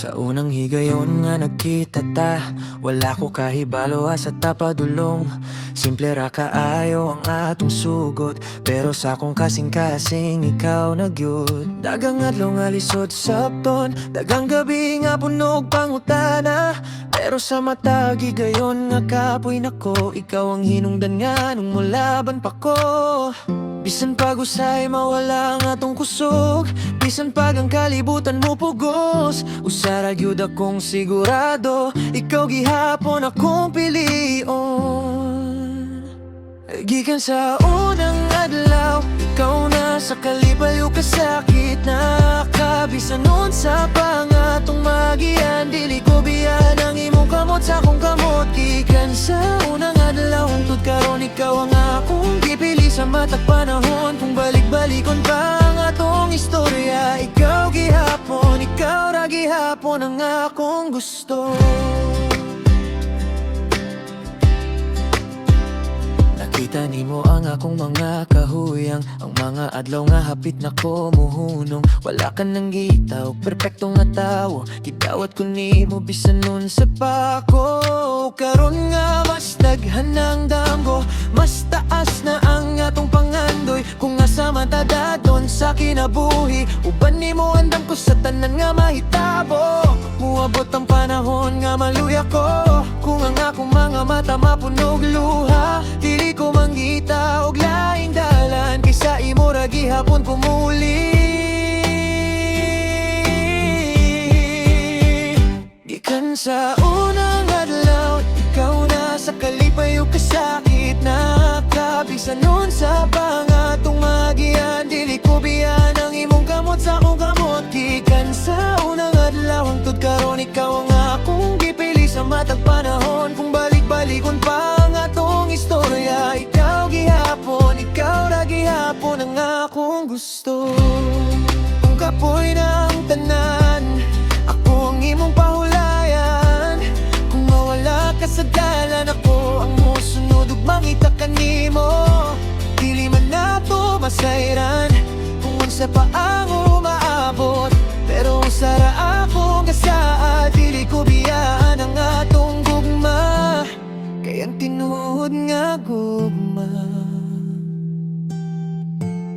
Sa unang higayon nga nagkita ta, wala ko kahibalo sa tapadulong. Simple ra kaayo ang atong sugot, pero sa akong kasing-kasing ikaw nagyud. Dagang adlaw nga lisod sabton, dagang gabi nga punog pangutana, pero sa mata gigayon nga kapoy nako, ikaw ang hinungdan nga nung mulaban pa ko. Bisan pag usay mawala ang atong kusog, bisan pag ang kalibutan mo pugos, usara gyud akong sigurado, ikaw gihapon akong pilion. Gikan sa unang adlaw, ikaw na sa kalibayo kasakit na kabisan nun sa pangatong magian, dili ko biyan ang imong kamot sa akong kamot. Gikan sa unang adlaw, hangtod karon ikaw ang akong gipili sa matag panahon. Kung balik-balikon pa ang atong istorya, ikaw gihapon, ikaw ra gihapon ang akong gusto. Nakita nimo ang akong mga kahuyang, ang mga adlaw nga hapit na ko muhunong. Wala ka nang gitaw, perpekto nga tawo, gidawat ko nimo bisan nun sa pako. Karon nga mas daghan ng damgo, mas taas na ang atong pangandoy. Kung asa matadadon sa kinabuhi, uban nimo andam ko sa tanan nga mahitabo. Muabot ang panahon nga maluya ko, kung ang akong mga mata mapunog luha, dili ko manggita og laing dalan, kaysa imo ra gihapon kumuli. Gikan sa unang adlaw, ikaw na sa kalipayo kasakit na kabisan nun sa pangatong magian, dili ko biyan ang imong kamot sa akong kamot. Gikan sa unang adlaw, hangtod karon ikaw ang akong gipili sa matag panahon. Kung balik-balikon pa ang atong istorya, ikaw gihapon, ikaw ra gihapon ang akong gusto. Kung kapoy ng tanan, ako ang imong pahulayan. Kung mawala ka sa dalan, ako ang musunod ug mangita kanimo. Dili man nato masayran kung unsa pa ang umaabot, pero usara akong gasaa, dili ko biyaan ang atong gugma, kay ang tinuod nga gugma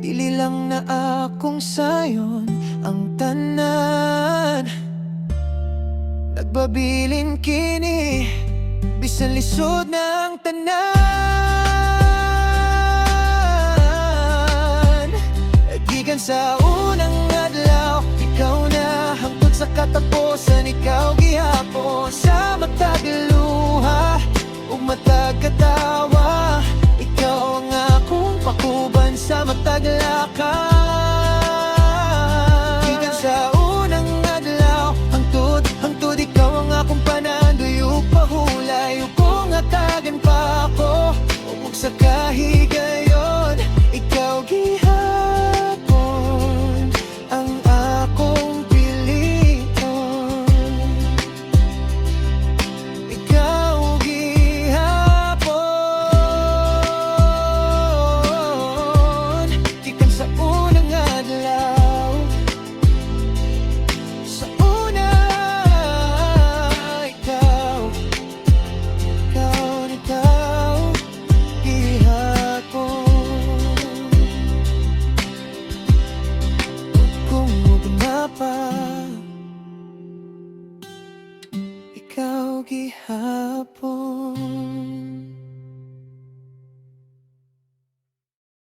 dili lang na akong sayon ang tanan. Nagbabilin kini bisan lisod ng tanan. Gikan sa unang adlaw, ikaw na hangtod sa katapusan, ikaw gihapon sa matag luha ug matag katawa. Ikaw ang akong pakuban sa matag lakad. Gikan sa unang adlaw, hangtod ikaw ang akong panandoy ug pahulay, ug kung hatagan pa ako ug sa kahigayon, ikaw gihapon ang akong pilion. Ikaw gihapon, gikan sa unang adlaw. Sa una, ikaw gihapon. Kung mugna pa, ikaw gihapon.